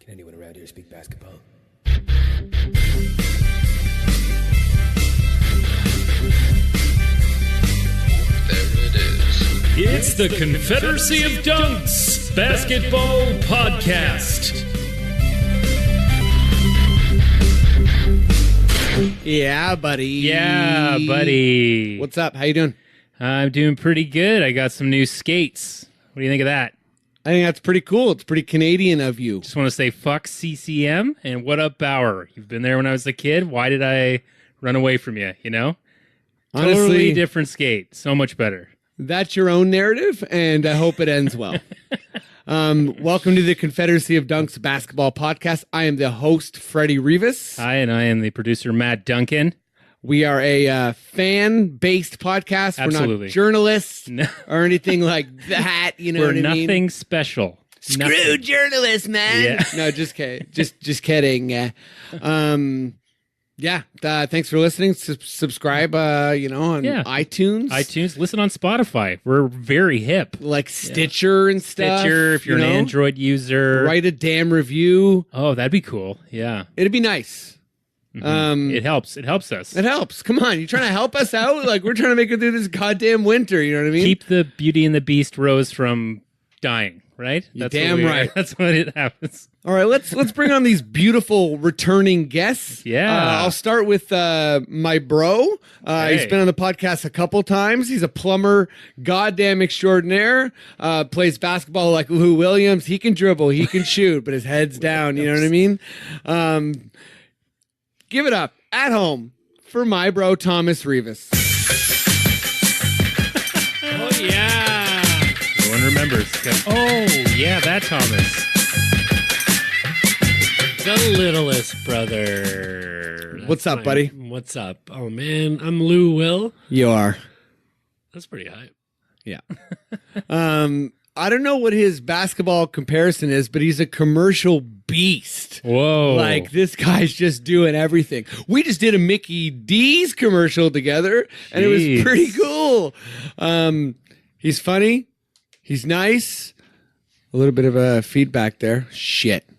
Can anyone around here speak basketball? It's the Confederacy of Dunks Basketball Podcast. Yeah, buddy. Yeah, buddy. What's up? How you doing? I'm doing pretty good. I got some new skates. What do you think of that? I think that's pretty cool. It's pretty Canadian of you. Just want to say fuck CCM and what up, Bauer? You've been there when I was a kid. Why did I run away from you, you know? Honestly, totally different skate. So much better. That's your own narrative, and I hope it ends well. Welcome to the Confederacy of Dunks Basketball Podcast. I am the host, Freddie Rivas. Hi, and I am the producer, Matt Duncan. We are a fan-based podcast. Absolutely. We're not journalists or anything like that. You know We're what I mean? nothing special. Screw Nothing. journalists, man. Yeah. No, just kidding. Just kidding. Thanks for listening. Subscribe, on iTunes. iTunes. Listen on Spotify. We're very hip. Like Stitcher and stuff. Stitcher, if you're an Android user. Write a damn review. Oh, that'd be cool. Yeah. It'd be nice. It helps. It helps us. It helps. Come on. You trying to help us out? Like, we're trying to make it through this goddamn winter. You know what I mean? Keep the Beauty and the Beast rose from dying, right? You're damn right. That's what it happens. All right, let's bring on these beautiful returning guests. Yeah. I'll start with my bro. He's been on the podcast a couple times. He's a plumber, goddamn extraordinaire. Plays basketball like Lou Williams. He can dribble, he can shoot, but his head's down. You know what I mean? Give it up at home for my bro, Thomas Rivas. Oh, yeah. No one remembers. Oh, yeah, that Thomas. The littlest brother. What's up, buddy? What's up? Oh, man. I'm Lou Will. You are. That's pretty high. Yeah. I don't know what his basketball comparison is, but he's a commercial beast. Whoa. Like, this guy's just doing everything. We just did a Mickey D's commercial together, and it was pretty cool. He's funny. He's nice. A little bit of a feedback there. Shit.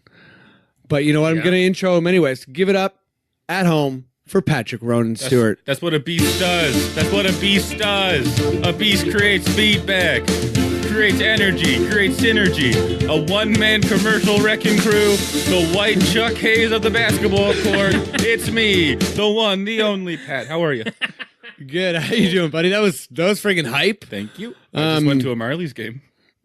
But you know what? I'm going to intro him anyways. Give it up at home for Patrick Ronan Stewart. That's what a beast does. That's what a beast does. A beast creates feedback, creates energy, creates synergy. A one-man commercial wrecking crew. The white Chuck Hayes of the basketball court. It's me, the one, the only Pat. How are you? Good. How you doing, buddy? That was friggin' hype. Thank you. I just went to a Marlies game,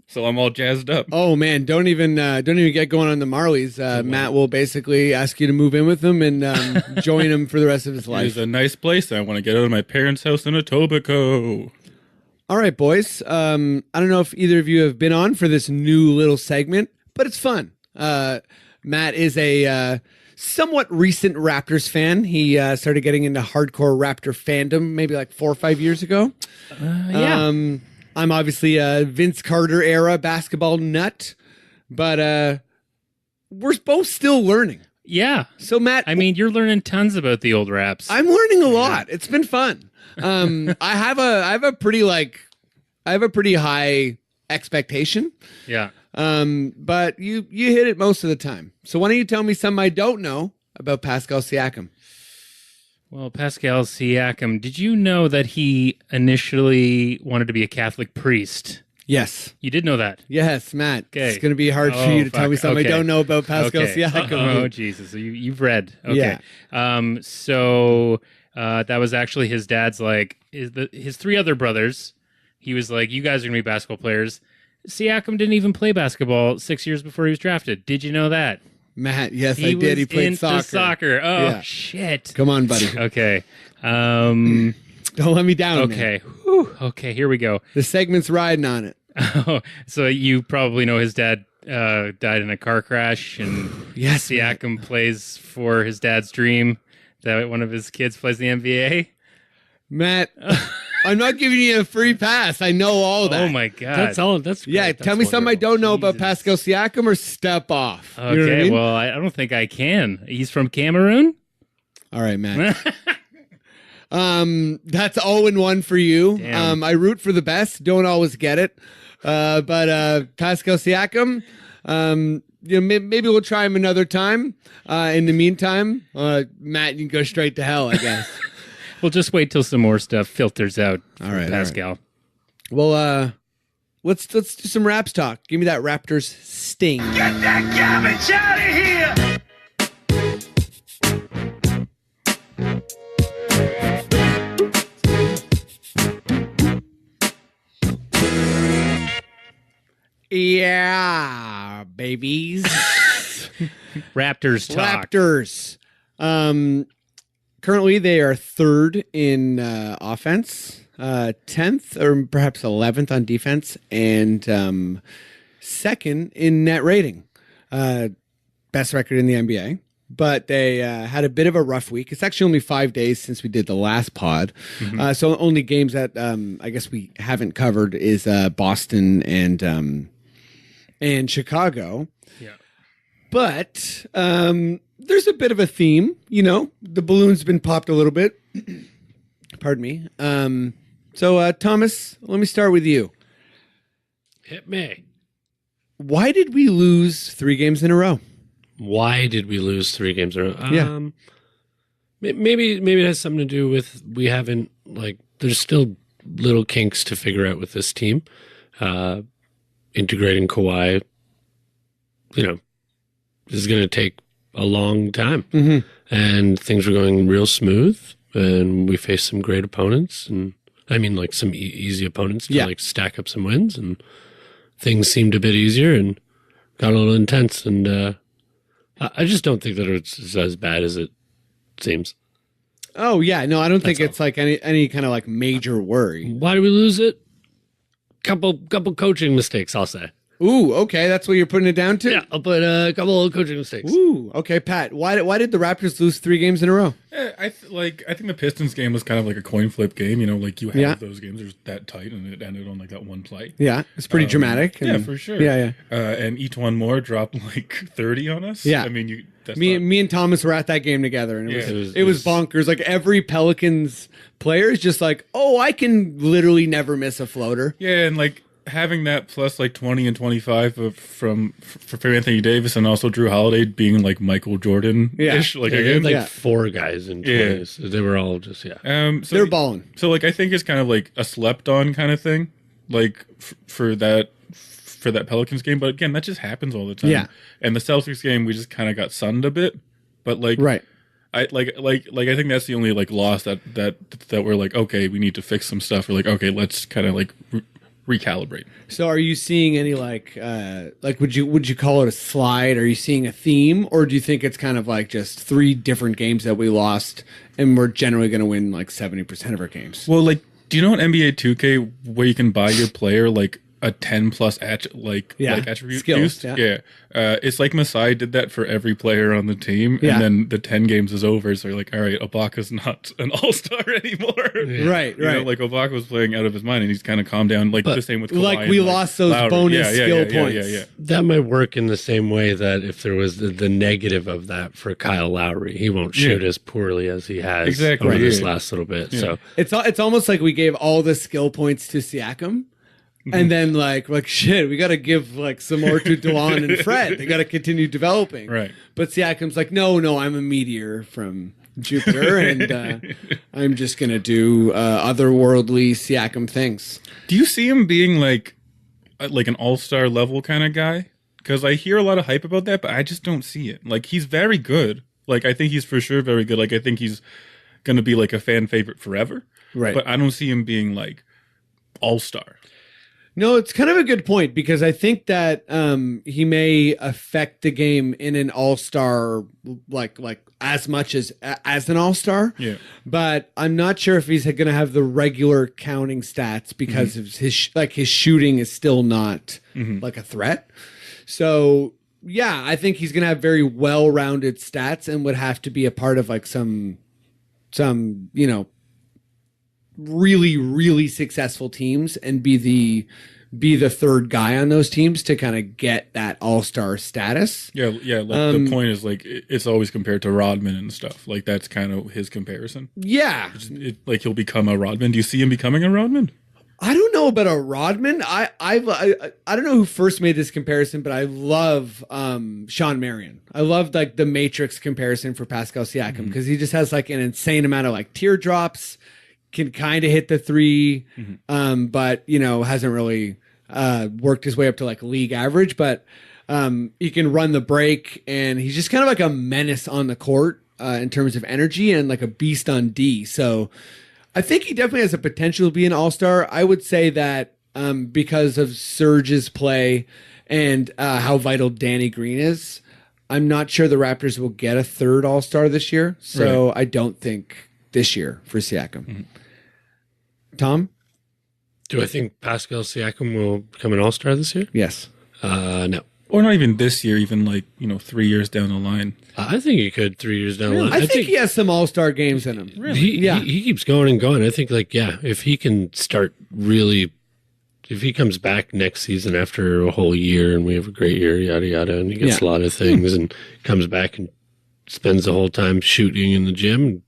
so I'm all jazzed up. Oh man, don't even get going on the Marlies. Matt will basically ask you to move in with him and join him for the rest of his life. It's a nice place. I want to get out of my parents' house in Etobicoke. All right, boys. I don't know if either of you have been on for this new little segment, but it's fun. Matt is a somewhat recent Raptors fan. He started getting into hardcore Raptor fandom maybe like 4 or 5 years ago. Yeah. I'm obviously a Vince Carter era basketball nut, but we're both still learning. Yeah. So Matt, I mean, you're learning tons about the old Raps. I'm learning a lot. It's been fun. I have a pretty high expectation. Yeah. But you hit it most of the time. So why don't you tell me something I don't know about Pascal Siakam? Well, Pascal Siakam, did you know that he initially wanted to be a Catholic priest? Yes. You did know that? Yes, Matt. Okay. It's going to be hard for you to tell me something I don't know about Pascal Siakam. Oh, Jesus. You've read. Okay. Yeah. So that was actually his dad's, like, his three other brothers. He was like, you guys are going to be basketball players. Siakam didn't even play basketball 6 years before he was drafted. Did you know that? Matt, yes, I did. He played soccer. Oh, yeah. Shit. Come on, buddy. Okay. Don't let me down. Okay. Whew. Okay, here we go. The segment's riding on it. Oh, so you probably know his dad died in a car crash, and yes, Siakam plays for his dad's dream that one of his kids plays the NBA. Matt, I'm not giving you a free pass. I know all that. Oh my God. That's all. That's great. Yeah. That's tell me something I don't know about Jesus. Pascal Siakam, or step off. Okay. You know what I mean? Well, I don't think I can. He's from Cameroon. All right, Matt. That's 0-1 for you. Damn. I root for the best. Don't always get it. But Pascal Siakam, maybe we'll try him another time. In the meantime, Matt, you can go straight to hell, I guess. We'll just wait till some more stuff filters out. All right, Pascal. All right. Well, let's do some Raps talk. Give me that Raptors sting. Get that garbage out of here! Yeah, babies. Raptors talk. Raptors. Currently, they are third in offense, 10th or perhaps 11th on defense, and second in net rating. Best record in the NBA. But they had a bit of a rough week. It's actually only 5 days since we did the last pod. So only games that I guess we haven't covered is Boston and Chicago. Yeah. But there's a bit of a theme, the balloon's been popped a little bit. Pardon me. So Thomas, let me start with you. Hit me. Why did we lose 3 games in a row? Why did we lose 3 games in a row? Yeah. Maybe it has something to do with we haven't, there's still little kinks to figure out with this team. Integrating Kawhi, this is going to take a long time. And things were going real smooth, and we faced some great opponents, and I mean some easy opponents to stack up some wins, and things seemed a bit easier and got a little intense, and I just don't think that it's as bad as it seems. Oh yeah, no, I don't think it's any kind of major worry. Why did we lose it? Couple coaching mistakes, I'll say. Ooh, okay, that's what you're putting it down to? Yeah, I'll put a couple of coaching mistakes. Ooh, okay, Pat. Why did the Raptors lose 3 games in a row? I think the Pistons game was kind of like a coin flip game. You have those games are that tight, and it ended on that one play. Yeah, it's pretty dramatic. Yeah, for sure. Yeah. And each one more dropped 30 on us. Yeah. I mean, me and Thomas were at that game together, and it was bonkers. Every Pelicans player is just I can literally never miss a floater. Yeah, and having that plus 20 and 25 for Anthony Davis, and also Drew Holiday being Michael Jordan-ish. They had 4 guys in 20s. They were all just So they're balling. So I think it's kind of a slept on kind of thing, for that Pelicans game. But again, that just happens all the time. Yeah. And the Celtics game, we just kind of got sunned a bit. But right. I think that's the only loss that we're okay, we need to fix some stuff. We're okay, let's kind of recalibrate. So are you seeing any would you call it a slide? Are you seeing a theme, or do you think it's kind of just 3 different games that we lost and we're generally going to win 70% of our games? Well, do you know in NBA 2K where you can buy your player a 10 plus attribute skills, boost? Yeah. It's Masai did that for every player on the team, and then the 10 games is over, so you're all right, Ibaka's not an all-star anymore. Yeah. Right. Ibaka was playing out of his mind, and he's kind of calmed down, the same with Kawhi we lost those Lowry. bonus skill points. Yeah. That might work in the same way that if there was the negative of that for Kyle Lowry, he won't shoot as poorly as he has over this last little bit. Yeah. So it's almost like we gave all the skill points to Siakam. And then shit, we got to give some more to DeLon and Fred. They got to continue developing. Right. But Siakam's no, I'm a meteor from Jupiter, and I'm just going to do otherworldly Siakam things. Do you see him being an all-star level kind of guy? Because I hear a lot of hype about that, but I just don't see it. He's very good. I think he's for sure very good. I think he's going to be a fan favorite forever. Right. But I don't see him being all-star. No, it's kind of a good point, because I think that he may affect the game in an all-star, as much as an all-star. Yeah. But I'm not sure if he's going to have the regular counting stats, because of his shooting is still not a threat. So yeah, I think he's going to have very well-rounded stats and would have to be a part of some really, really successful teams and be the third guy on those teams to kind of get that all-star status. Yeah. The point is it's always compared to Rodman and stuff. That's kind of his comparison. Yeah. He'll become a Rodman. Do you see him becoming a Rodman? I don't know about a Rodman. I don't know who first made this comparison, but I love Sean Marion. I love like the Matrix comparison for Pascal Siakam because he just has like an insane amount of like teardrops, can kind of hit the three, but hasn't really worked his way up to like league average. But he can run the break, and he's just kind of like a menace on the court in terms of energy and like a beast on D. So I think he definitely has the potential to be an all-star. I would say that because of Serge's play and how vital Danny Green is, I'm not sure the Raptors will get a third all-star this year. So I don't think this year for Siakam. Tom? Do I think Pascal Siakam will become an all-star this year? Yes. No. Or not even this year, even like, 3 years down the line. I think he could 3 years down the line. I think he has some all-star games in him. Really? He keeps going and going. I think, if he can start really, if he comes back next season after a whole year and we have a great year, yada, yada, and he gets a lot of things and comes back and spends the whole time shooting in the gym and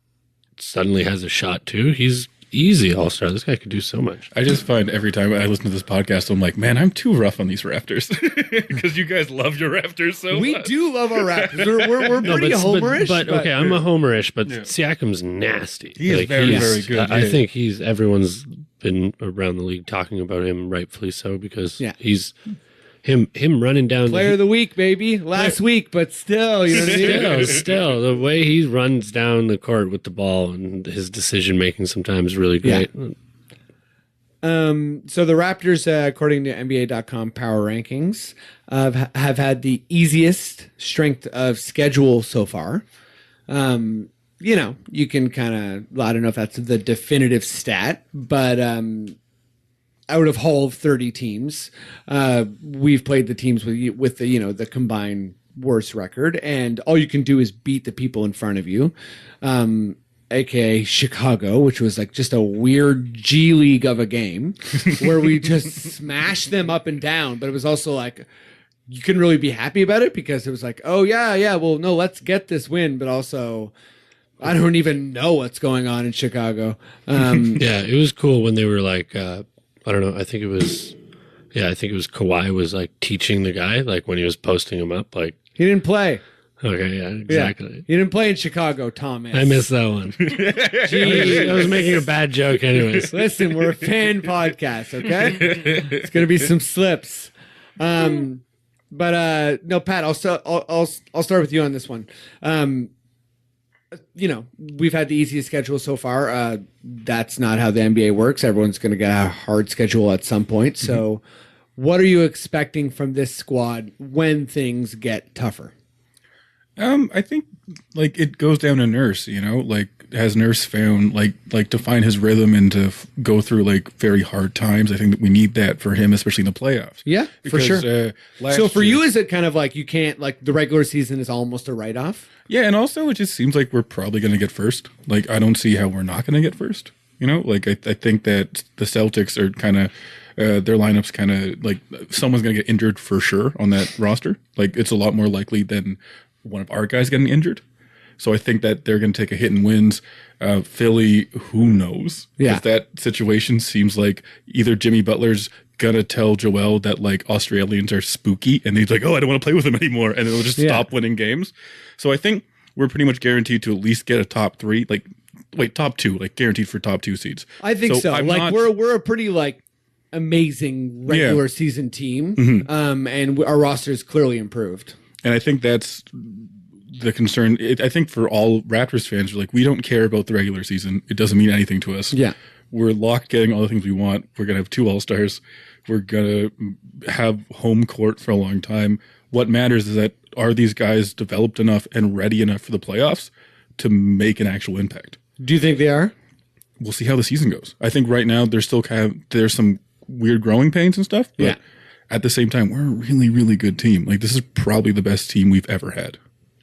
suddenly has a shot too, he's easy all-star. This guy could do so much. I just find every time I listen to this podcast, I'm like, man, I'm too rough on these Raptors because you guys love your Raptors so We much. do love our Raptors. We're pretty homerish. But okay, I'm a homerish, but Siakam's nasty. He is very, very good. I think everyone's been around the league talking about him, rightfully so, because he's him running down Player of the week, baby. Last week, but still, you know what I mean? Still, the way he runs down the court with the ball and his decision making sometimes is really great. So the Raptors, according to NBA.com Power Rankings, have had the easiest strength of schedule so far. You can kind of, I don't know if that's the definitive stat, but out of all 30 teams, we've played the teams with the combined worst record, and all you can do is beat the people in front of you, aka Chicago, which was like just a weird G League of a game where we just smashed them up and down, but it was also like you couldn't really be happy about it because it was like, oh yeah, well no, let's get this win, but also I don't even know what's going on in Chicago. It was cool when they were like, I don't know. I think it was Kawhi was like teaching the guy, like when he was posting him up, like he didn't play. Okay, yeah, exactly. Yeah. He didn't play in Chicago, Thomas. I missed that one. Jeez. I was making a bad joke anyways. Listen, we're a fan podcast, okay? It's gonna be some slips. No, Pat, I'll start with you on this one. We've had the easiest schedule so far. That's not how the NBA works. Everyone's going to get a hard schedule at some point. So what are you expecting from this squad when things get tougher? I think like it goes down to Nurse, has Nurse found like to find his rhythm and to go through like very hard times. I think that we need that for him, especially in the playoffs. Yeah, because, for sure. So for you, is it kind of like you can't, like the regular season is almost a write-off? Yeah, and also it just seems like we're probably going to get first. Like I don't see how we're not going to get first. I think that the Celtics are kind of their lineup's kind of like someone's going to get injured for sure on that roster. Like it's a lot more likely than one of our guys getting injured. So I think that they're going to take a hit in wins. Philly, who knows? Yeah. If that situation seems like either Jimmy Butler's going to tell Joel that like Australians are spooky and he's like, oh, I don't want to play with him anymore. And they'll just stop winning games. So I think we're pretty much guaranteed to at least get a top three, top two, like guaranteed for top two seeds. I think so. We're a pretty like amazing regular season team. And our roster is clearly improved. And I think that's the concern. I think for all Raptors fans, we're like, we don't care about the regular season. It doesn't mean anything to us. Yeah. We're locked getting all the things we want. We're going to have 2 All-Stars. We're going to have home court for a long time. What matters is that are these guys developed enough and ready enough for the playoffs to make an actual impact? Do you think they are? We'll see how the season goes. I think right now there's some weird growing pains and stuff. But at the same time, we're a really, really good team. Like this is probably the best team we've ever had.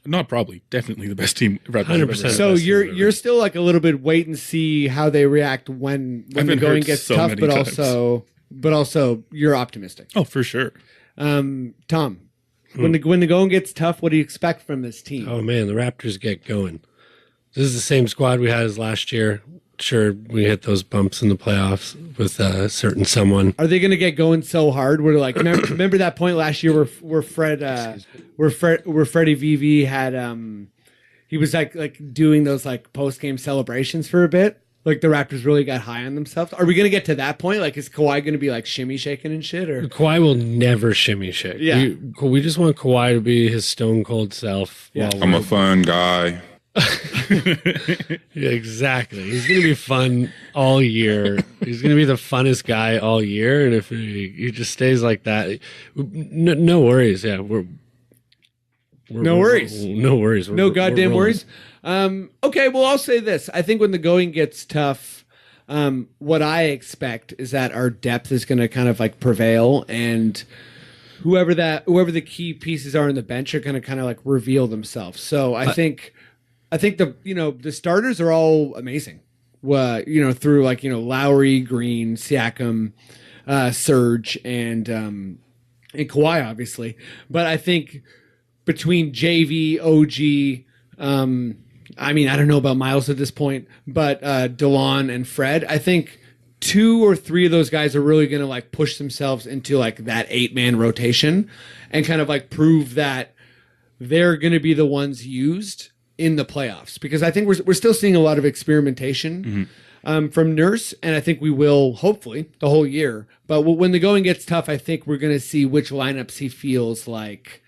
Not probably, definitely the best team. 100%. So you're still like a little bit wait and see how they react when the going gets tough, but also you're optimistic. Oh, for sure. Tom, when the going gets tough, what do you expect from this team? Oh man, the Raptors get going. This is the same squad we had as last year. sure we hit those bumps in the playoffs with a certain someone. Are they going to get going so hard? We're like, remember that point last year where Freddie VV had he was like doing those like post game celebrations for a bit. Like the Raptors really got high on themselves. Are we going to get to that point? Like, is Kawhi going to be like shimmy shaking and shit? Or Kawhi will never shimmy shake. Yeah. We just want Kawhi to be his stone cold self. Yeah. I'm a fun guy. Yeah, exactly. He's going to be fun all year. He's going to be the funnest guy all year. And if he just stays like that, no worries. Yeah, no worries. No worries. No goddamn worries. Okay, well, I'll say this. I think when the going gets tough, what I expect is that our depth is going to kind of like prevail, and whoever the key pieces are on the bench are going to kind of like reveal themselves. So I think the starters are all amazing. Through like Lowry, Green, Siakam, Serge, and Kawhi, obviously. But I think between JV, OG, I don't know about Miles at this point, but DeLon and Fred, I think 2 or 3 of those guys are really going to like push themselves into like that 8-man rotation and kind of like prove that they're going to be the ones used in the playoffs, because I think we're still seeing a lot of experimentation from Nurse, and I think we will hopefully the whole year. But when the going gets tough, I think we're going to see which lineups he feels like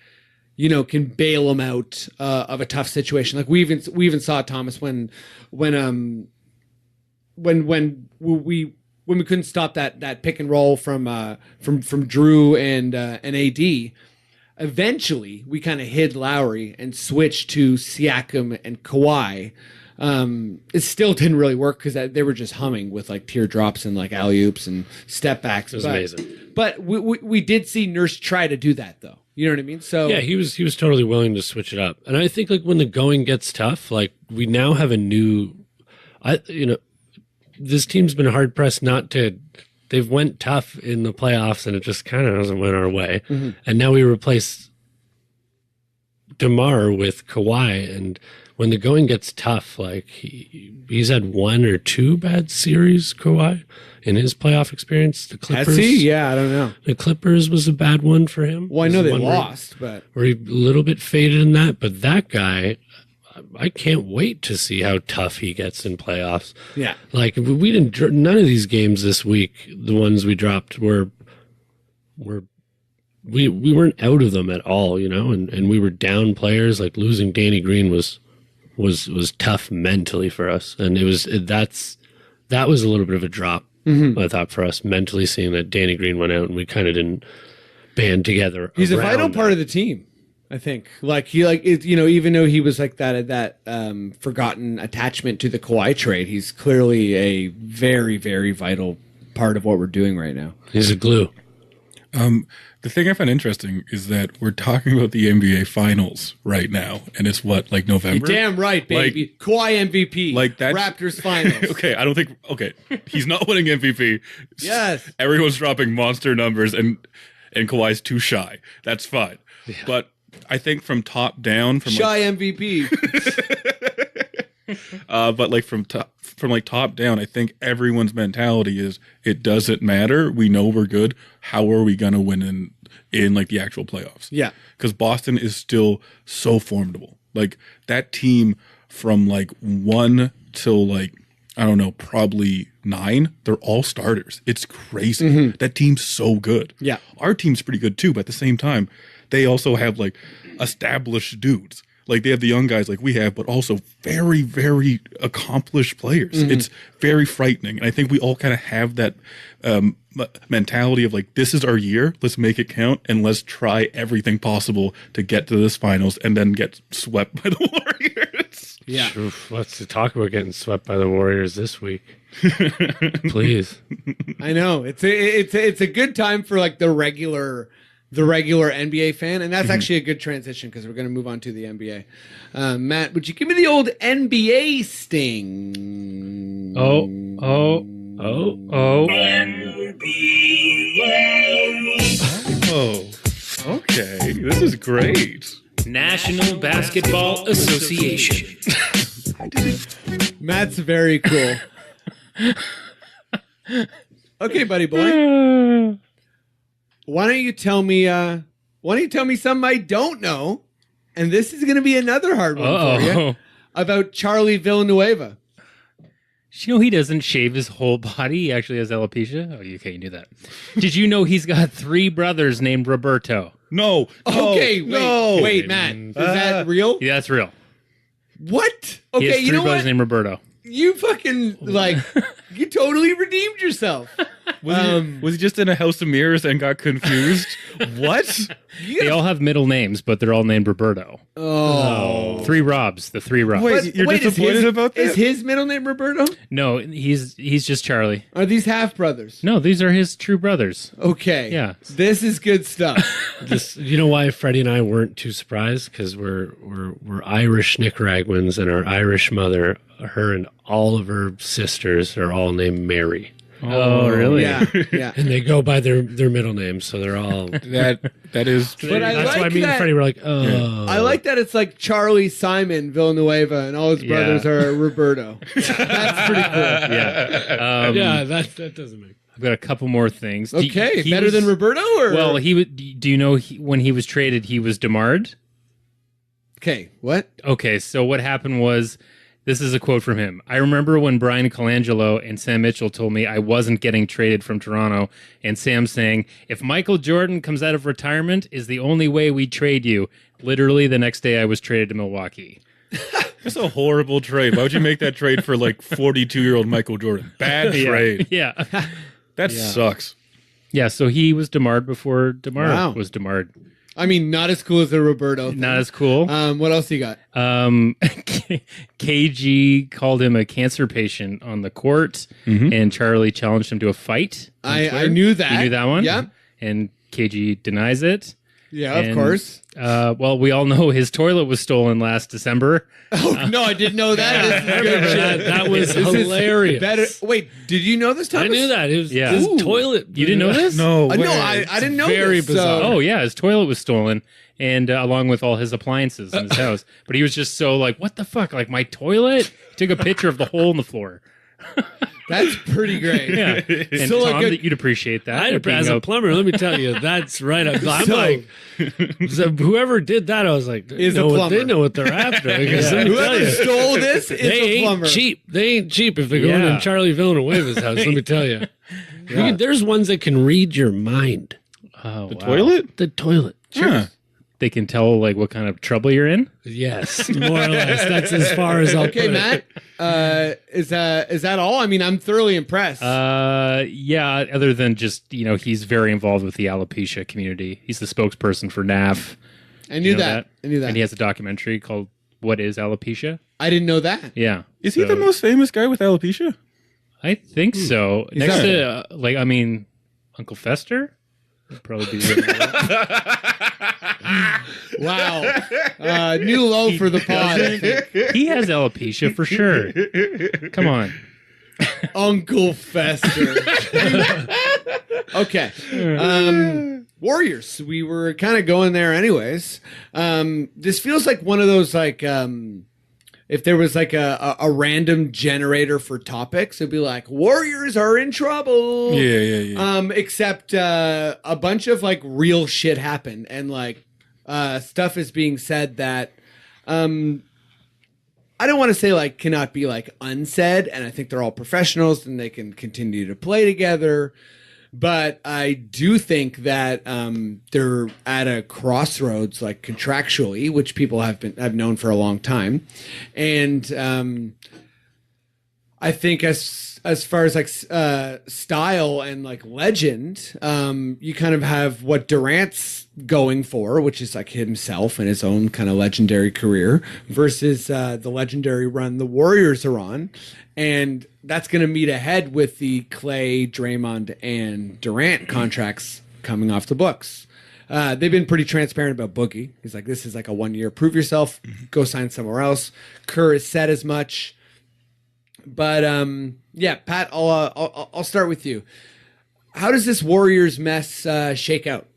can bail him out of a tough situation. Like we even saw Thomas when we couldn't stop that pick and roll from Drew and AD. Eventually, we kind of hid Lowry and switched to Siakam and Kawhi. It still didn't really work because they were just humming with like teardrops and like alley-oops and step backs. It was amazing. But we did see Nurse try to do that though. You know what I mean? So yeah, he was totally willing to switch it up. And I think like when the going gets tough, like we now have a new, this team's been hard pressed not to. They've went tough in the playoffs, and it just kind of hasn't went our way. Mm-hmm. And now we replace DeMar with Kawhi, and when the going gets tough, like he's had 1 or 2 bad series, Kawhi, in his playoff experience. The Clippers, has he? Yeah, I don't know. The Clippers was a bad one for him. Well, I know they lost, but where he a little bit faded in that. But that guy, I can't wait to see how tough he gets in playoffs. Yeah, like we didn't. None of these games this week, the ones we dropped, we weren't out of them at all, and we were down players. Like losing Danny Green was tough mentally for us, and that was a little bit of a drop. Mm-hmm. I thought for us mentally, seeing that Danny Green went out and we kind of didn't band together. He's a vital part of the team. I think even though he was like that forgotten attachment to the Kawhi trade, he's clearly a very, very vital part of what we're doing right now. He's a glue. The thing I find interesting is that we're talking about the NBA Finals right now, and it's like November? You're damn right, baby. Like, Kawhi MVP. Like that Raptors Finals. Okay, he's not winning MVP. Yes. Everyone's dropping monster numbers, and Kawhi's too shy. That's fine. Yeah. But I think from top down, MVP. But like from top down, I think everyone's mentality is it doesn't matter. We know we're good. How are we gonna win in like the actual playoffs? Yeah, because Boston is still so formidable. Like that team from like 1 till like I don't know, probably 9. They're all starters. It's crazy. Mm-hmm. That team's so good. Yeah, our team's pretty good too. But at the same time, they also have like established dudes. Like they have the young guys like we have, but also very, very accomplished players. Mm-hmm. It's very frightening. And I think we all kind of have that mentality of like, this is our year. Let's make it count. And let's try everything possible to get to this finals and then get swept by the Warriors. Yeah. Oof, let's talk about getting swept by the Warriors this week. Please. I know. It's a good time for like the regular NBA fan, and that's actually a good transition because we're going to move on to the NBA. Matt, would you give me the old NBA sting? Oh. NBA. Oh, okay. This is great. National Basketball Association. Matt's very cool. Okay, buddy boy. Why don't you tell me something I don't know? And this is going to be another hard one for you. About Charlie Villanueva. Did you know he doesn't shave his whole body? He actually has alopecia. Oh, okay, you knew that. Did you know he's got 3 brothers named Roberto? No. Okay, no. wait, Matt. Is that real? Yeah, that's real. What? He Okay, has you 3 know brothers what? named Roberto. You fucking, you totally redeemed yourself. Was he just in a house of mirrors and got confused? What? They all have middle names, but they're all named Roberto. Oh. 3 Robs. The 3 Robs. Wait, you're disappointed about Is this? his middle name Roberto? No, he's just Charlie. Are these half brothers? No, these are his true brothers. Okay. Yeah. This is good stuff. You know why Freddie and I weren't too surprised? Because we're Irish Nicaraguans, and our Irish mother, her and all of her sisters are all named Mary. Oh, really? Yeah. Yeah. And they go by their middle names, so they're all. That is true. But I That's like why me and that. Freddie were like, oh. I like that it's like Charlie Simon Villanueva and all his brothers are Roberto. That's pretty cool. Yeah. Yeah, that doesn't make. I've got a couple more things. Okay, He better was- than Roberto? Or? Well, do you know when he was traded, he was DeMarred? Okay, what? Okay, so what happened was, this is a quote from him. I remember when Brian Colangelo and Sam Mitchell told me I wasn't getting traded from Toronto, and Sam saying, if Michael Jordan comes out of retirement is the only way we trade you. Literally the next day I was traded to Milwaukee. That's a horrible trade. Why would you make that trade for like 42-year-old Michael Jordan? Bad trade. Yeah. That sucks. Yeah, so he was DeMarred before DeMar Wow. was DeMarred. I mean, not as cool as the Roberto thing. Not as cool. What else you got? KG called him a cancer patient on the court, and Charlie challenged him to a fight. I knew that. You knew that one? Yeah. And KG denies it. Yeah, of And, course. Well, we all know his toilet was stolen last December. Oh, no, I didn't know that. This is good shit. That was This is hilarious. better. Wait, did you know this, Thomas? I knew that. It was Yeah. his Ooh. toilet. You didn't know this? No. No, way. I didn't know very this. bizarre. Oh, yeah, his toilet was stolen, and along with all his appliances in his house. But he was just so like, what the fuck? Like, my toilet? He took a picture of the hole in the floor. That's pretty great. Yeah. And So, like, Tom, that you'd appreciate that. As a plumber, let me tell you, that's right. I'm So- like, so whoever did that, I was like, Is they a know what plumber. they know what they're after. Because let me tell Whoever you, stole this is they a plumber. ain't cheap. They ain't cheap if they're going Yeah. in Charlie Villanueva's house. Let me tell you, there's ones that can read your mind. Oh, The toilet? The toilet. Huh. They can tell like what kind of trouble you're in. Yes, more or less. That's as far as I'll Okay, put it. Matt. Is that all? I mean, I'm thoroughly impressed. Yeah. Other than just he's very involved with the alopecia community. He's the spokesperson for NAF. I knew You know that. I knew that. And he has a documentary called "What Is Alopecia." I didn't know that. Yeah. Is he So, the most famous guy with alopecia? I think so. Next that- to Uncle Fester. Would probably be. Wow. New low for the pod. I think. He has alopecia for sure. Come on. Uncle Fester. Okay. Warriors. We were kind of going there anyways. This feels like one of those if there was like a random generator for topics, it'd be like Warriors are in trouble. Yeah. Except a bunch of like real shit happened and like stuff is being said that I don't want to say like cannot be like unsaid, and I think they're all professionals and they can continue to play together. But I do think that they're at a crossroads, like contractually, which people have known for a long time, and I think as far as like style and like legend, you kind of have what Durant's going for, which is like himself and his own kind of legendary career, versus the legendary run the Warriors are on. And that's going to meet ahead with the Clay, Draymond, and Durant contracts coming off the books. They've been pretty transparent about Boogie. He's like, this is like a 1 year, prove yourself, go sign somewhere else. Kerr has said as much. But yeah, Pat, I'll start with you. How does this Warriors mess shake out?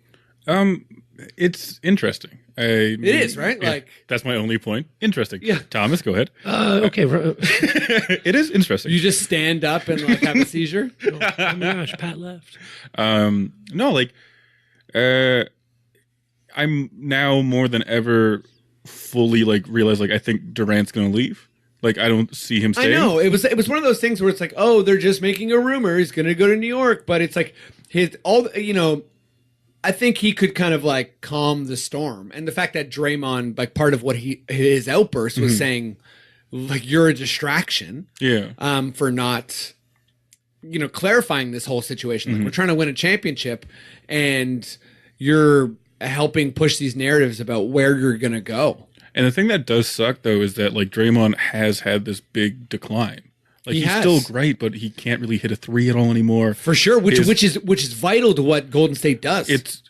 It's interesting. It is, right? Yeah, Like, that's my only point. Interesting. Yeah. Thomas, go ahead. Okay. It is interesting. you just stand up and like have a seizure. Oh my gosh, Pat left. No, like, I'm now more than ever fully like realize like I think Durant's gonna leave. Like I don't see him staying. I know it was one of those things where it's like, oh, they're just making a rumor he's going to go to New York, but it's like I think he could kind of like calm the storm, and the fact that Draymond, like part of what his outburst was saying, like you're a distraction, for not, clarifying this whole situation. Like we're trying to win a championship, and you're helping push these narratives about where you're going to go. And the thing that does suck though is that like Draymond has had this big decline. Like he's still great, but he can't really hit a three at all anymore. For sure, which is vital to what Golden State does. It's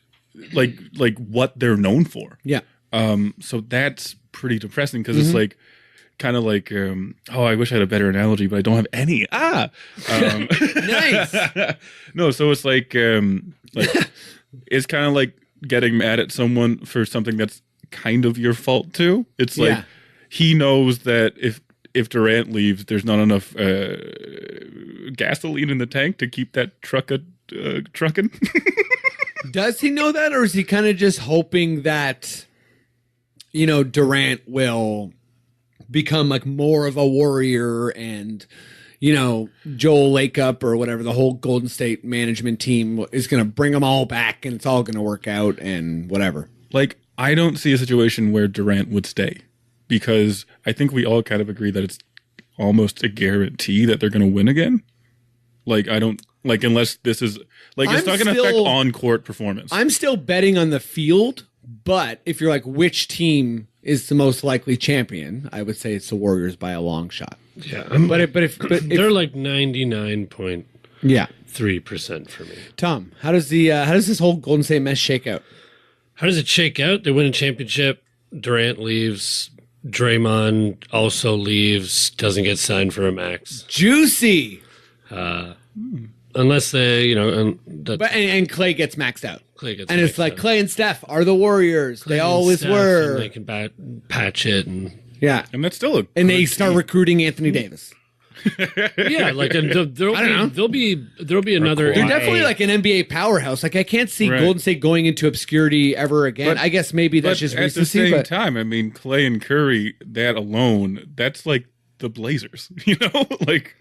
like what they're known for. Yeah. So that's pretty depressing because it's like kind of like I wish I had a better analogy, but I don't have any. Nice. No, so it's like it's kind of like getting mad at someone for something that's kind of your fault too. It's like he knows that if Durant leaves, there's not enough gasoline in the tank to keep that trucking. Does he know that, or is he kind of just hoping that Durant will become like more of a warrior, and Joel Lakeup or whatever, the whole Golden State management team is going to bring them all back and it's all going to work out and whatever? Like, I don't see a situation where Durant would stay, because I think we all kind of agree that it's almost a guarantee that they're going to win again. Like, I don't like, unless this is like, it's not going to affect on court performance. I'm still betting on the field, but if you're like, which team is the most likely champion, I would say it's the Warriors by a long shot. Yeah, but if they're like 99.3% for me. Tom, how does this whole Golden State mess shake out? How does it shake out? They win a championship. Durant leaves. Draymond also leaves. Doesn't get signed for a max. Juicy. Unless they, and Clay gets maxed out. And it's like Clay and Steph are the Warriors. They always were. And they can patch it and and that's still and they start recruiting Anthony Davis. Yeah, like there'll be another. They're definitely like an NBA powerhouse. Like I can't see Golden State going into obscurity ever again. But I guess maybe that's just recency. At the same time, I mean, Clay and Curry, that alone, that's like the Blazers. Like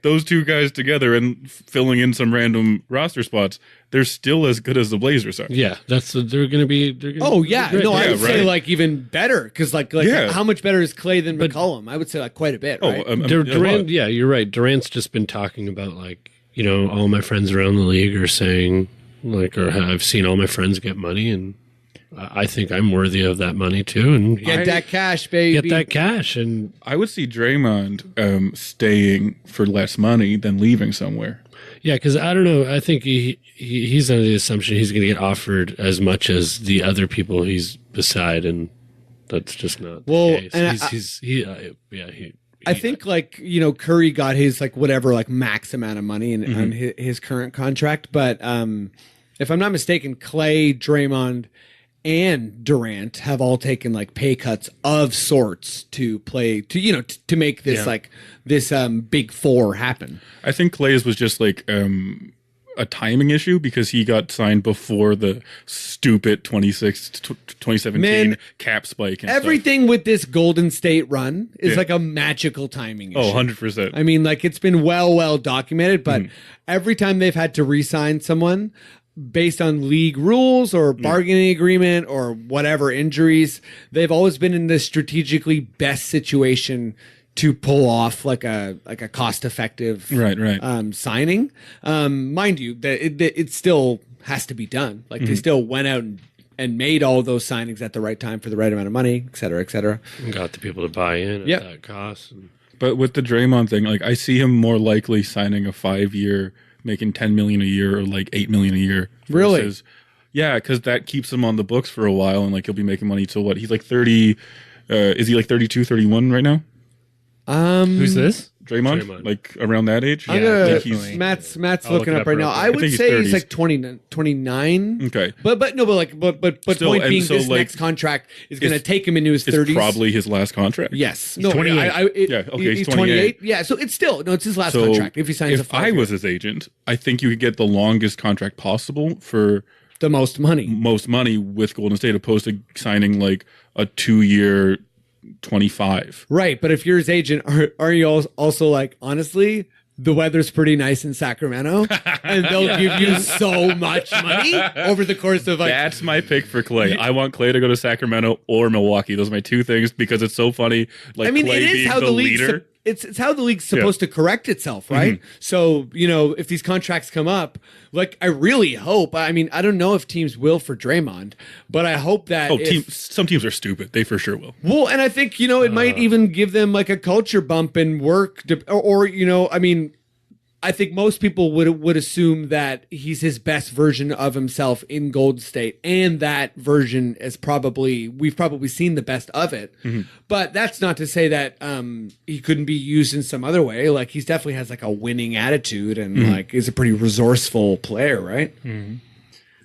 those two guys together and filling in some random roster spots, they're still as good as the Blazers are. Yeah, they're going to be. Oh yeah, no, I would say like even better, because like how much better is Clay than McCollum? I would say like quite a bit. Right? Durant, yeah, you're right. Durant's just been talking about like all my friends around the league are saying like, or I've seen all my friends get money, and I think I'm worthy of that money too, and get that cash, baby. Get that cash, and I would see Draymond staying for less money than leaving somewhere. Yeah, because I don't know. I think he's under the assumption he's going to get offered as much as the other people he's beside, and that's just not the case. And I think like Curry got his like whatever like max amount of money on his current contract, but if I'm not mistaken, Clay, Draymond, and Durant have all taken like pay cuts of sorts to play to make this this big four happen. I think Clay's was just like a timing issue because he got signed before the stupid 2017 cap spike. And everything with this Golden State run is like a magical timing issue. 100%. I mean, like it's been well documented, but every time they've had to re-sign someone based on league rules or bargaining agreement or whatever injuries, they've always been in the strategically best situation to pull off like a cost-effective signing. Mind you, that it still has to be done. Like they still went out and made all those signings at the right time for the right amount of money, et cetera, et cetera. And got the people to buy in at that cost. But with the Draymond thing, like I see him more likely signing a 5-year, making $10 million a year or like $8 million a year. Really? Yeah, because that keeps him on the books for a while, and like he'll be making money till what? He's like 30. Is he like 32, 31 right now? Who's this? Draymond, like around that age. I'm Yeah, gonna, definitely. Matt's I'll looking look it up up right real now. quick. I would think he's say he's 30s. like 29. Okay. But Still, point and being, so, this like, next contract is going to it's- take him into his It's 30s. probably his last contract. Yes. He's 28. Yeah, okay, he's 28. Yeah, so it's his last So contract if he signs a if 5 I was his agent, I think you could get the longest contract possible for the most money. most money with Golden State, opposed to signing like a 2-year 25. Right, but if you're his agent, are you also like, honestly, the weather's pretty nice in Sacramento, and they'll give you so much money over the course of like. That's my pick for Clay. I want Clay to go to Sacramento or Milwaukee. Those are my two things because it's so funny. Like, I mean, Clay it is being how the league's leader. it's how the league's supposed to correct itself, right? So if these contracts come up, like I really hope. I mean, I don't know if teams will for Draymond, but I hope that Some teams are stupid. They for sure will. Well, and I think it might even give them like a culture bump and work, or I mean, I think most people would assume that he's his best version of himself in Golden State, and that version is we've probably seen the best of it. But that's not to say that he couldn't be used in some other way. Like he's definitely has like a winning attitude and like is a pretty resourceful player, right?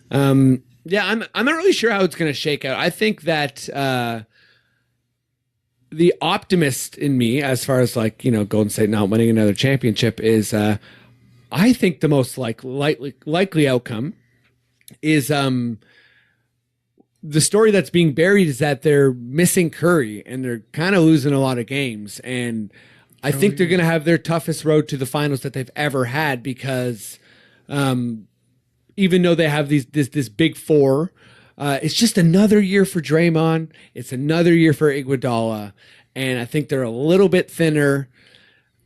Yeah, I'm not really sure how it's going to shake out. I think that the optimist in me, as far as like Golden State not winning another championship, is I think the most likely outcome is the story that's being buried is that they're missing Curry and they're kind of losing a lot of games, and I think they're going to have their toughest road to the finals that they've ever had because even though they have this big four. It's just another year for Draymond. It's another year for Iguodala, and I think they're a little bit thinner.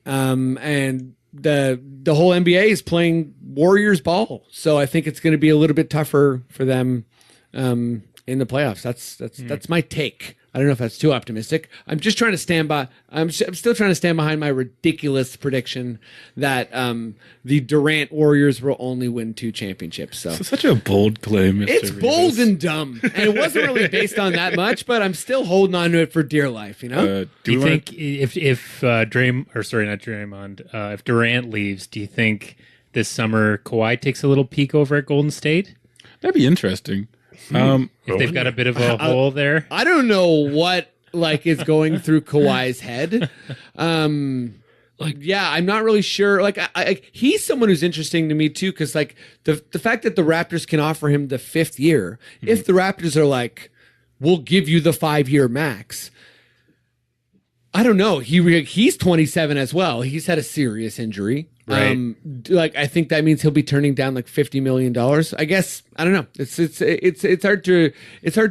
And the whole NBA is playing Warriors ball, so I think it's going to be a little bit tougher for them in the playoffs. That's my take. I don't know if that's too optimistic. I'm just trying to stand by. I'm still trying to stand behind my ridiculous prediction that the Durant Warriors will only win 2 championships. So Such a bold claim, Mr. it's Rivas. bold and dumb, and it wasn't really based on that much, but I'm still holding on to it for dear life. Do you think if not Draymond, if Durant leaves, do you think this summer Kawhi takes a little peek over at Golden State? That'd be interesting. If they've got a bit of a hole there. I don't know what is going through Kawhi's head. I'm not really sure. He's someone who's interesting to me too, because like the fact that the Raptors can offer him the 5th year, if the Raptors are like, we'll give you the 5-year max. I don't know. He's 27 as well. He's had a serious injury. Right. I think that means he'll be turning down like $50 million. I guess I don't know. It's hard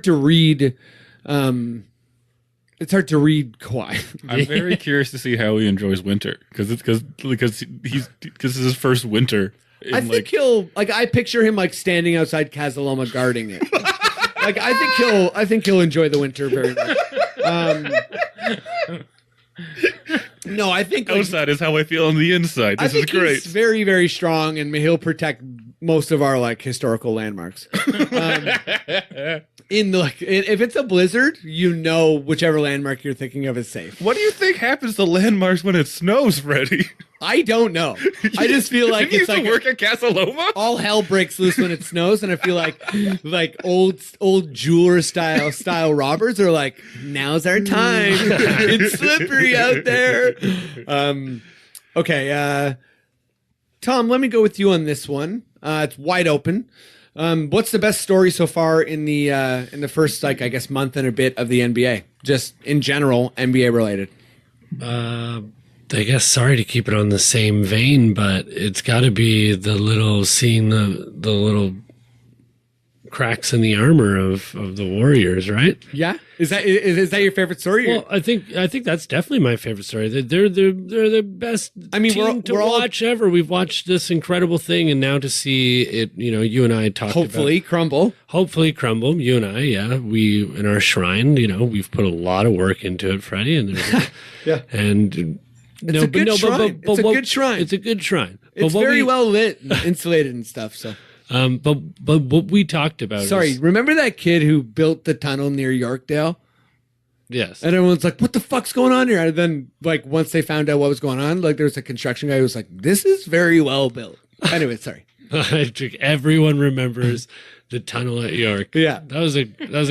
to read. It's hard to read Kawhi. I'm very curious to see how he enjoys winter because this is his first winter. I think I picture him like standing outside Casaloma guarding it. I think he'll enjoy the winter very much. No, I think outside is how I feel on the inside. This is great. He's very, very strong, and he'll protect most of our like historical landmarks. If it's a blizzard, whichever landmark you're thinking of is safe. What do you think happens to landmarks when it snows, Freddie? I don't know. I just feel like you it's like work at Casaloma. all hell breaks loose when it snows, and I feel like old jeweler style robbers are like, now's our time. It's slippery out there. Okay, Tom, let me go with you on this one. It's wide open. What's the best story so far in the first month and a bit of the NBA? Just in general, NBA related. I guess sorry to keep it on the same vein, but it's got to be the little cracks in the armor of the Warriors, right? Yeah, is that your favorite story? Well, I think that's definitely my favorite story. They're the best team to watch ever. We've watched this incredible thing, and now to see it, you and I talked hopefully crumble. You and I, yeah, we in our shrine, we've put a lot of work into it, Freddie, and yeah, and. It's a good shrine. It's a good shrine. It's a good shrine. It's very well lit and insulated and stuff. So, but what we talked about. Sorry, remember that kid who built the tunnel near Yorkdale? Yes. And everyone's like, what the fuck's going on here? And then, like, once they found out what was going on, like, there was a construction guy who was like, this is very well built. Anyway, sorry. Everyone remembers the tunnel at York. Yeah. That was a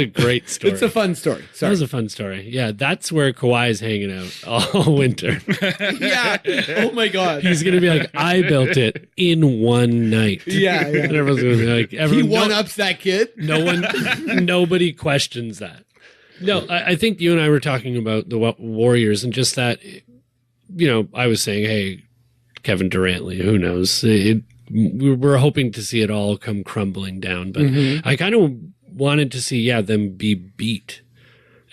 great story. It's a fun story. That Sorry. was a fun story. Yeah, that's where Kawhi's hanging out all winter. Yeah. Oh, my God. He's going to be like, I built it in one night. Yeah. And everyone's going to be like, He one-ups that kid. Nobody questions that. No, I think you and I were talking about the Warriors and just that, I was saying, hey, Kevin Durant, who knows? We were hoping to see it all come crumbling down, but I kind of wanted to see, them be beat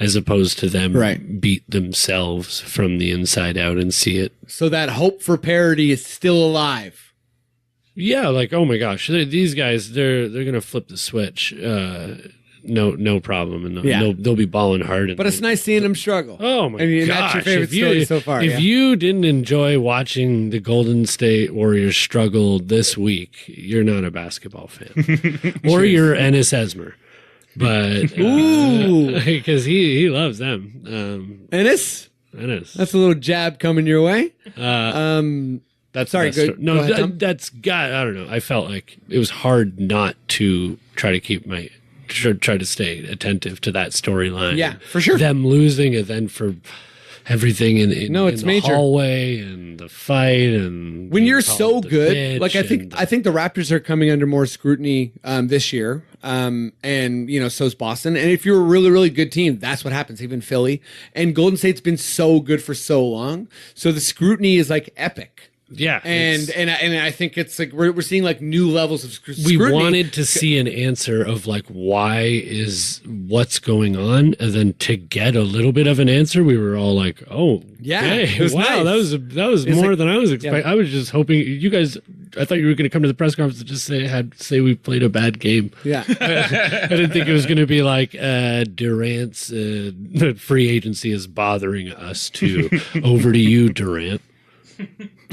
as opposed to them beat themselves from the inside out and see it. So that hope for parity is still alive. Yeah, like, oh my gosh, these guys, they're going to flip the switch. No problem. And they'll be balling hard. But it's nice seeing them struggle. Oh my gosh. That's your favorite story so far. If you didn't enjoy watching the Golden State Warriors struggle this week, you're not a basketball fan. Or you're Ennis Esmer. But because he loves them. Ennis? That's a little jab coming your way. That's sorry. Go no, ahead, that's got. I don't know. I felt like it was hard not to try to stay attentive to that storyline. Yeah, for sure. Them losing and then for everything in it's the major. Hallway and the fight and when you're so good, like I think the Raptors are coming under more scrutiny this year. And so's Boston. And if you're a really, really good team, that's what happens. Even Philly and Golden State's been so good for so long. So the scrutiny is like epic. Yeah, and I think it's like we're seeing like new levels of scrutiny. We wanted to see an answer of like what's going on, and then to get a little bit of an answer, we were all like, "Oh, yeah, hey, it was wow, nice. that was more than I was expecting." Yeah. I was just hoping you guys. I thought you were going to come to the press conference and just say we played a bad game. Yeah, I didn't think it was going to be like Durant's free agency is bothering us too. Over to you, Durant.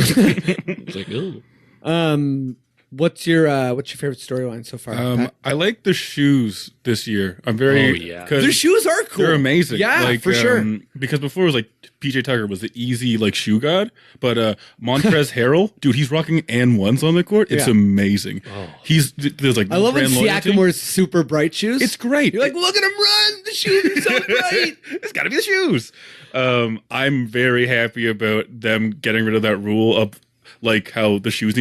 It's like, oh. What's your favorite storyline so far? I like the shoes this year. I'm very their shoes are cool. They're amazing. Yeah, for sure. Because before it was like PJ Tucker was the easy like shoe god, but Montrezl Harrell, dude, he's rocking and-ones on the court. It's amazing. Oh. There's like I love when Siakam wears super bright shoes. It's great. You're like, look at him run. The shoes are so bright. It's got to be the shoes. I'm very happy about them getting rid of that rule of like how the shoes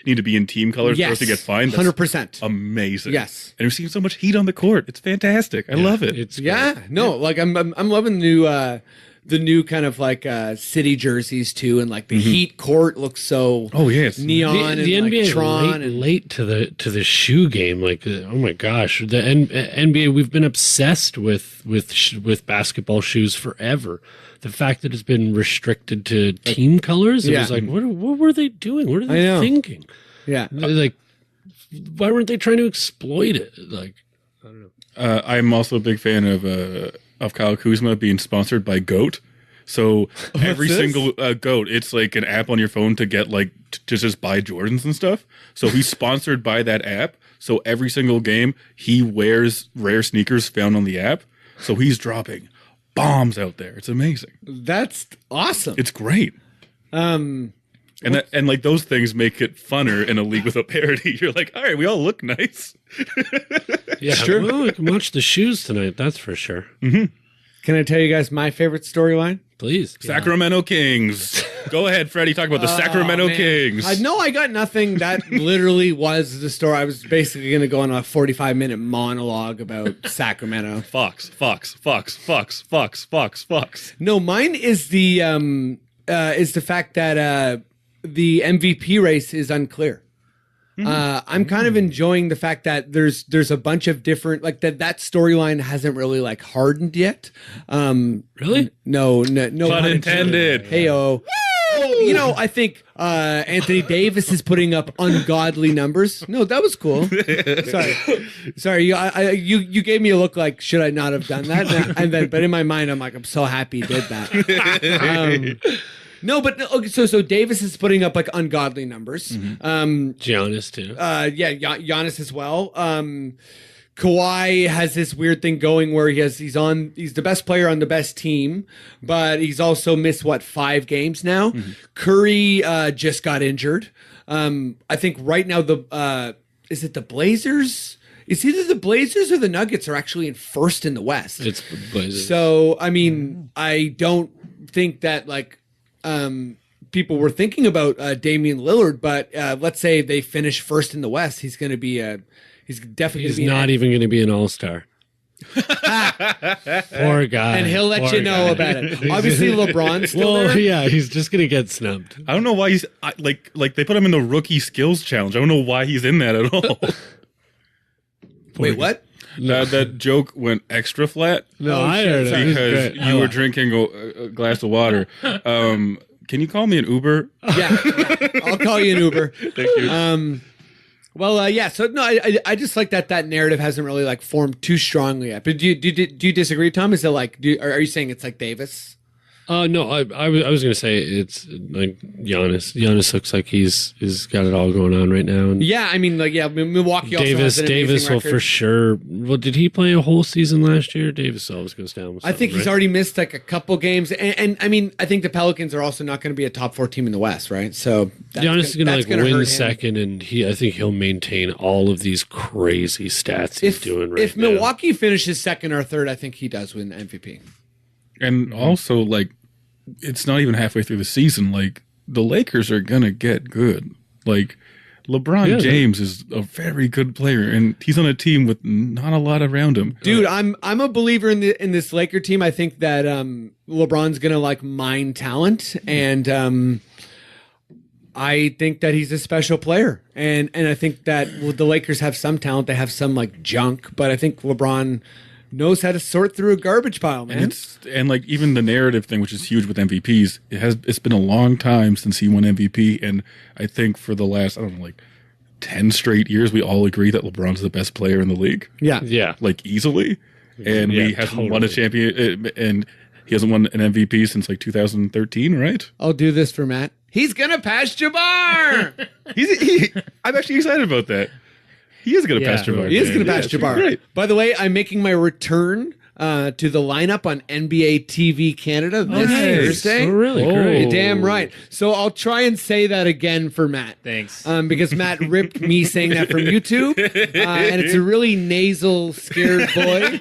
need to be in team colors for us to get fined. 100%. Amazing. Yes. And we've seen so much heat on the court. It's fantastic. I love it. It's like I'm loving the new kind of like city jerseys too, and like the Heat court looks so neon. The and NBA like Tron late to the shoe game. Like oh my gosh, the NBA we've been obsessed with basketball shoes forever. The fact that it's been restricted to team colors, it was like, what were they doing? What are they thinking? Yeah, like why weren't they trying to exploit it? Like I don't know. I'm also a big fan of Kyle Kuzma being sponsored by GOAT. So every single GOAT, it's like an app on your phone to get like to just buy Jordans and stuff. So he's sponsored by that app. So every single game he wears rare sneakers found on the app. So he's dropping bombs out there. It's amazing. That's awesome. It's great. And like those things make it funner in a league with a parity. You're like, all right, we all look nice. Yeah, sure. Well, we can watch the shoes tonight. That's for sure. Mm-hmm. Can I tell you guys my favorite storyline? Please. Sacramento Kings. Go ahead, Freddie. Talk about the Sacramento Kings. I got nothing. That literally was the story. I was basically going to go on a 45-minute monologue about Sacramento. Fox. No, mine is the fact that the MVP race is unclear. I'm kind of enjoying the fact that there's a bunch of different like that storyline hasn't really like hardened yet. Really? No pun intended. Hey-o. I think Anthony Davis is putting up ungodly numbers. No, that was cool. Sorry. You gave me a look like should I not have done that? But in my mind, I'm like I'm so happy he did that. No, but okay, so Davis is putting up like ungodly numbers. Giannis too. Giannis as well. Kawhi has this weird thing going where he's the best player on the best team, but he's also missed 5 games now. Curry just got injured. I think right now is it the Blazers? It's either the Blazers or the Nuggets are actually in first in the West. It's Blazers. So I mean, I don't think that people were thinking about Damian Lillard, but let's say they finish first in the West, he's going to be he's definitely He's not even going to be an all-star. Poor guy. and he'll let you know about it. Obviously, LeBron's still there. Yeah, he's just going to get snubbed. I don't know why he's like they put him in the rookie skills challenge. I don't know why he's in that at all. Wait, what? That joke went extra flat. No, I heard it. Because you were drinking a glass of water. Can you call me an Uber? Yeah, I'll call you an Uber. Thank you. Yeah. So no, I just like that narrative hasn't really formed too strongly yet. But do you disagree, Tom? Is it are you saying it's like Davis? No, I was going to say it's like Giannis. Giannis looks like he's got it all going on right now. And Yeah, I mean, Milwaukee also Davis has an amazing will record. for sure. Well, did he play a whole season last year? Davis always goes down with I think he's right? already missed a couple games, and I mean, I think the Pelicans are also not going to be a top 4 team in the West, right? So Giannis is going to hurt win him. second, and I think he'll maintain all of these crazy stats he's doing right If now. Milwaukee finishes second or third, I think he does win MVP. And also, it's not even halfway through the season. The Lakers are gonna get good. LeBron James is a very good player, and he's on a team with not a lot around him. Dude, I'm a believer in this Laker team. I think that LeBron's gonna mine talent, and I think that he's a special player, and I think that the Lakers have some talent. They have some junk, but I think LeBron knows how to sort through a garbage pile, man. And even the narrative thing, which is huge with MVPs, it's been a long time since he won MVP, and I think for the last 10 straight years, we all agree that LeBron's the best player in the league. Yeah. Easily, and he hasn't won a champion, and he hasn't won an MVP since 2013, right? I'll do this for Matt. He's gonna pass Jabbar. I'm actually excited about that. He is going to pass Jabbar. He is going to pass Jabbar. Great. By the way, I'm making my return to the lineup on NBA TV Canada this Thursday. Oh, really? Oh. Great. You're damn right. So I'll try and say that again for Matt. Thanks. Because Matt ripped me saying that from YouTube. And it's a really nasal, scared boy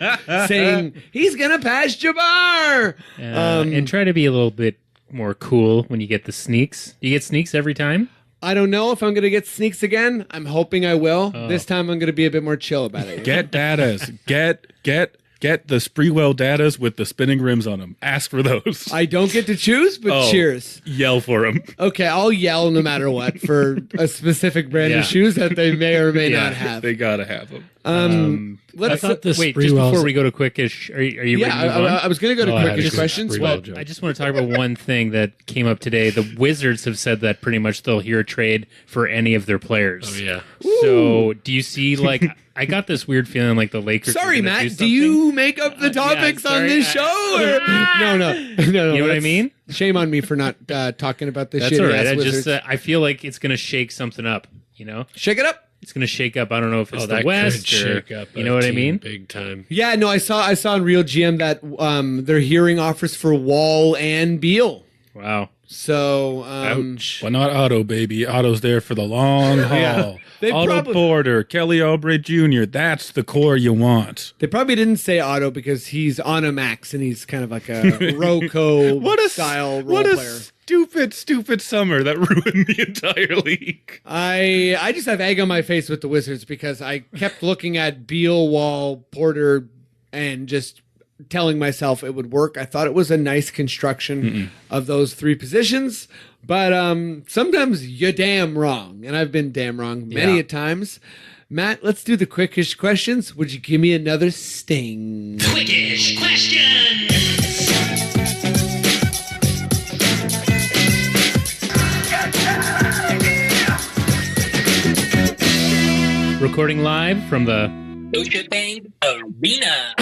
saying, he's going to pass Jabbar. And try to be a little bit more cool when you get the sneaks. Do you get sneaks every time? I don't know if I'm going to get sneaks again. I'm hoping I will. This time I'm going to be a bit more chill about it. Get datas. Get the Spreewell datas with the spinning rims on them. Ask for those. I don't get to choose, but cheers. Yell for them. Okay, I'll yell no matter what for a specific brand of shoes that they may or may not have. They got to have them. Let's I thought the Wait, just Spreewells- before we go to quickish, are you yeah, ready to move on? I was going to go to Oh, I had quickish a questions. Spreewell Well, joke. I just want to talk about one thing that came up today. The Wizards have said that pretty much they'll hear a trade for any of their players. Oh, yeah. So do you see, I got this weird feeling like the Lakers. are sorry, gonna Matt. Do something. you make up the topics on sorry, this show? Or? No. You know what I that's- mean? Shame on me for not talking about this That's shit. all right. I feel like it's going to shake something up, Shake it up. It's going to shake up. I don't know if it's the that West could or, shake up you a know what I team mean? big time. Yeah, no, I saw in Real GM that they're hearing offers for Wall and Beal. Wow. So, Ouch. But not Otto, baby. Otto's there for the long haul. They Otto probably- Porter, Kelly Oubre Jr. That's the core you want. they probably didn't say Otto because he's on a max and he's kind of like a Roko style role player. Stupid summer that ruined the entire league. I just have egg on my face with the Wizards because I kept looking at Beal, Wall, Porter, and just telling myself it would work. I thought it was a nice construction of those 3 positions, but sometimes you're damn wrong, and I've been damn wrong many a times. Matt, let's do the quickish questions. Would you give me another sting? Quickish question. Recording live from the Bang Arena.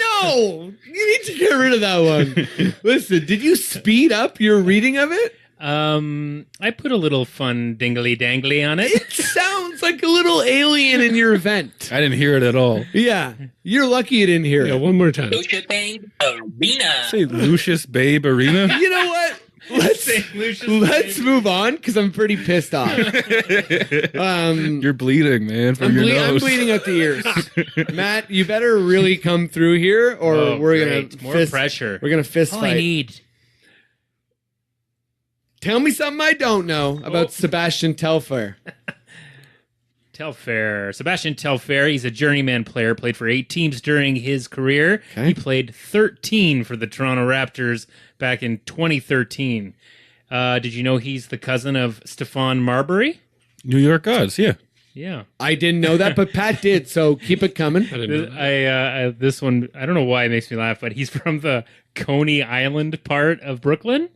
No, you need to get rid of that one. Listen, did you speed up your reading of it? I put a little fun dingly dangly on it. It sounds like a little alien in your event. I didn't hear it at all. Yeah, you're lucky you didn't hear Yeah, it. one more time. Lucia Bang Arena. Say Lucius Babe Arena. You know what? Let's move on because I'm pretty pissed off. You're bleeding, man, from your I'm nose. bleeding out the ears. Matt, you better really come through here, or we're great. gonna More pressure. We're gonna fist All I fight. need. Tell me something I don't know about Sebastian Tellfair. Tellfair. Sebastian Tellfair, he's a journeyman player, played for 8 teams during his career. Okay. He played 13 for the Toronto Raptors back in 2013. Did you know he's the cousin of Stephon Marbury? New York Gods, yeah. Yeah. I didn't know that, but Pat did, so keep it coming. I didn't know that. This one, I don't know why it makes me laugh, but he's from the Coney Island part of Brooklyn.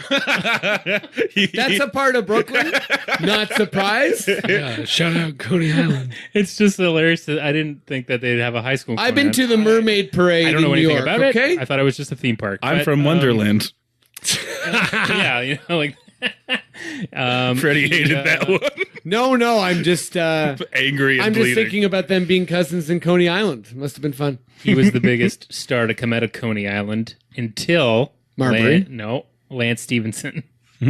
That's a part of Brooklyn. Not surprised. Yeah, shout out Coney Island. It's just hilarious that I didn't think that they'd have a high school. I've been to the Mermaid Parade I don't know in New anything York, about okay? it. I thought it was just a theme park. I'm but, from Wonderland. Yeah, you know, like Freddie hated that one. No, I'm just Angry and I'm just bleeding. thinking about them being cousins in Coney Island. Must have been fun. He was the biggest star to come out of Coney Island until Marbury? Lance Stevenson.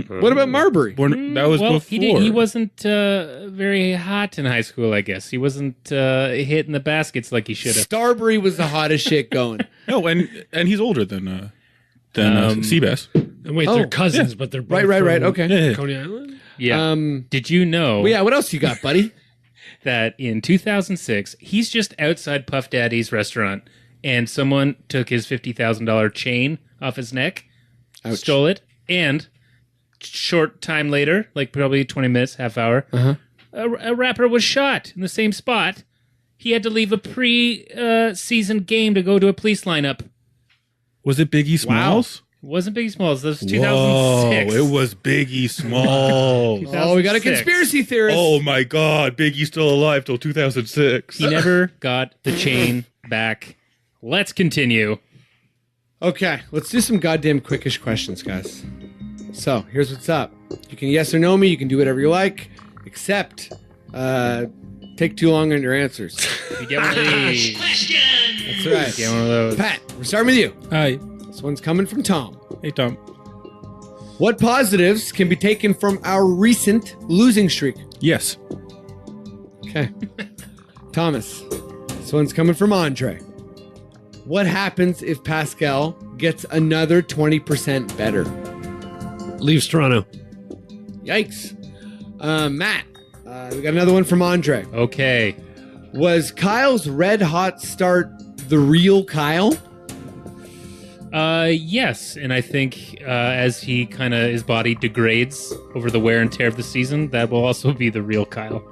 What about Marbury? That was Well, before. he wasn't very hot in high school, I guess. He wasn't hitting the baskets like he should have. Starbury was the hottest shit going. No, and he's older than Seabass. And wait, they're cousins, but they're both Right. from Okay. Coney Island? Yeah. Did you know Well, yeah, what else you got, buddy? that in 2006, he's just outside Puff Daddy's restaurant, and someone took his $50,000 chain off his neck, Ouch. stole it, and short time later, like probably 20 minutes, half hour, a rapper was shot in the same spot. He had to leave a pre-season game to go to a police lineup. Was it Biggie Smalls? It wasn't Biggie Smalls. That was Whoa, 2006. it was Biggie Smalls. Oh, we got a 2006. conspiracy theorist. Oh my God, Biggie's still alive till 2006. He never got the chain back. Let's continue. Okay, let's do some goddamn quickish questions, guys. So, here's what's up. You can yes or no me. You can do whatever you like, except take too long on your answers. You get one of these. That's right. Get one of those. Pat, we're starting with you. Hi. This one's coming from Tom. Hey, Tom. What positives can be taken from our recent losing streak? Yes. Okay. Thomas, this one's coming from Andre. What happens if Pascal gets another 20% better? Leaves Toronto. Yikes. Matt, we got another one from Andre. Okay. Was Kyle's red hot start the real Kyle? Yes, and I think as he kind of his body degrades over the wear and tear of the season, that will also be the real Kyle.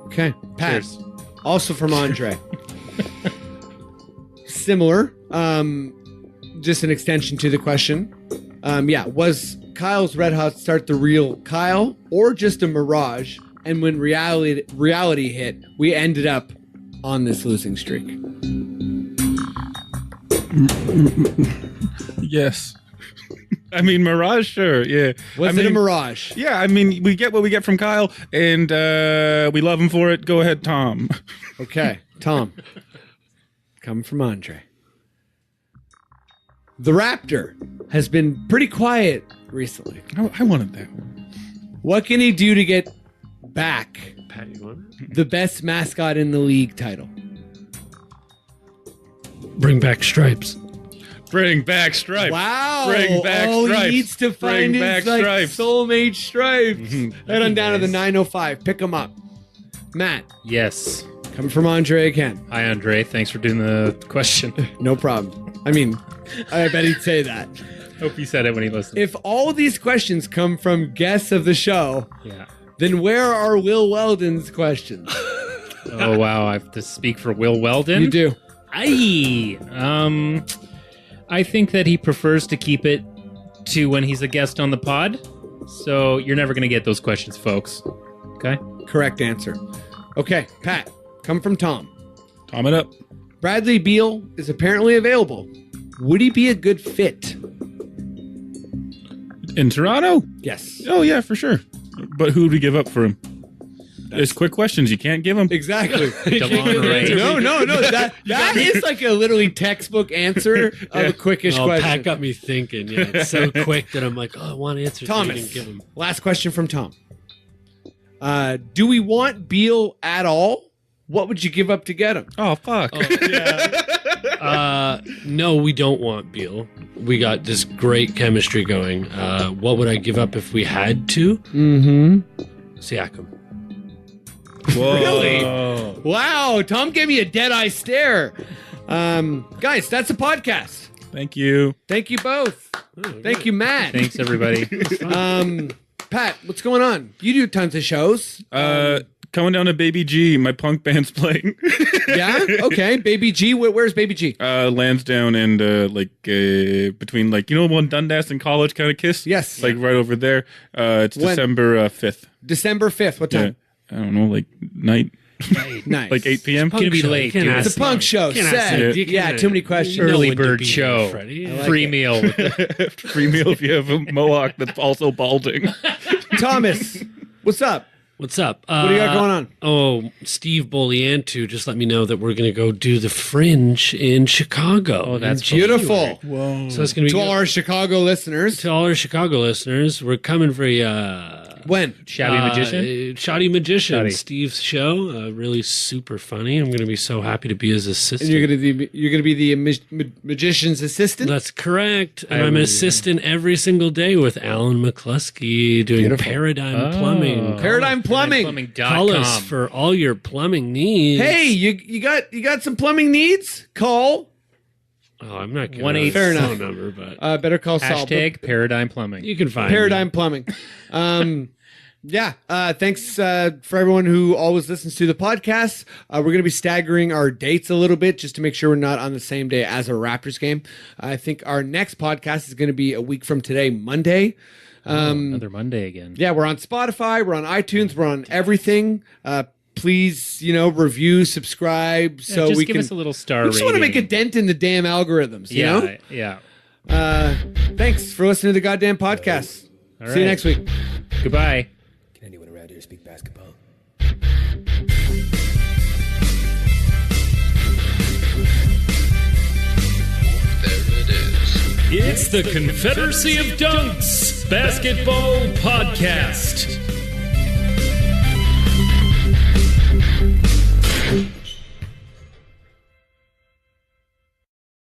Okay. Pat, Cheers. also from Andre. Similar, just an extension to the question. Was Kyle's red hot start the real Kyle or just a mirage? And when reality hit, we ended up on this losing streak. Yes. I mean, Mirage, sure, yeah. Was it a mirage? Yeah, I mean, we get what we get from Kyle, and we love him for it. Go ahead, Tom. Okay, Tom. Coming from Andre. The Raptor has been pretty quiet recently. I wanted that one. What can he do to get back Pat, you want it? the best mascot in the league title? Bring back Stripes. Bring back Stripes. Wow. Bring back He Stripes. needs to find Bring his back like, Stripes. soulmate Stripes. Head on down to the nice. 905. Pick him up. Matt, Yes. coming from Andre again. Hi, Andre. Thanks for doing the question. No problem. I mean, I bet he'd say that. Hope you said it when he listened. If all these questions come from guests of the show, Yeah. then where are Will Weldon's questions? Oh, wow. I have to speak for Will Weldon? You do. I think that he prefers to keep it to when he's a guest on the pod. So you're never going to get those questions, folks. Okay? Correct answer. Okay, Pat, come from Tom. Tom it up. Bradley Beal is apparently available. Would he be a good fit? It In Toronto? Yes. Oh, yeah, for sure. But who would we give up for him? It's quick questions. You can't give them. Exactly. DeLon Ray. No. That is like a literally textbook answer of a quickish question. Pat got me thinking. Yeah, it's so quick that I'm like, I want answers. Thomas, Give him. last question from Tom. Do we want Beal at all? What would you give up to get him? Oh, fuck. No, we don't want Beal. We got this great chemistry going. What would I give up if we had to? Mm-hmm. Siakam. Whoa. Really? Wow, Tom gave me a dead-eye stare. Guys, that's a podcast. Thank you. Thank you both. Thank you, Matt. Thanks, everybody. Pat, what's going on? You do tons of shows. Coming down to Baby G. My punk band's playing. Yeah? Okay. Baby G. Where's Baby G? Lansdowne and between one Dundas and College kind of kiss. Yes. Like right over there. It's When? December 5th. December 5th. What time? I don't know, like night. Nice. Like 8 p.m. Gonna be late, dude. It's a punk show. Sad. Yeah, too many questions. Early bird show. like Free it. meal. Free meal if you have a mohawk that's also balding. Thomas, what's up? What's up? What do you got going on? Oh, Steve Boliantu just let me know that we're going to go do the Fringe in Chicago. Oh, that's Beautiful. Whoa. So it's going to be To all our Chicago listeners. to all our Chicago listeners. We're coming for you. When? Shabby Magician. Shoddy Magician. Shoddy. Steve's show. Really super funny. I'm going to be so happy to be his assistant. And you're gonna be the magician's assistant? That's correct. And I'm an assistant every single day with Alan McCluskey doing Beautiful. Paradigm Plumbing. Paradigm Plumbing. Call us Plumbing.com. for all your plumbing needs. Hey, you got some plumbing needs? Call. Oh, I'm not going 1-800 to Fair enough. phone number, but Better call Saul. Hashtag Paradigm Plumbing. you can find Paradigm me. Plumbing. Yeah. Thanks for everyone who always listens to the podcast. We're going to be staggering our dates a little bit just to make sure we're not on the same day as our Raptors game. I think our next podcast is going to be a week from today, Monday. Another Monday again. Yeah, we're on Spotify, we're on iTunes, we're on everything. Please, review, subscribe, so just we give can. us a little star We just want to make a rating. dent in the damn algorithms. You know? Yeah. Thanks for listening to the goddamn podcast. All See you right. next week. Goodbye. Can anyone around here speak basketball? It's the Confederacy of Dunks Basketball Podcast.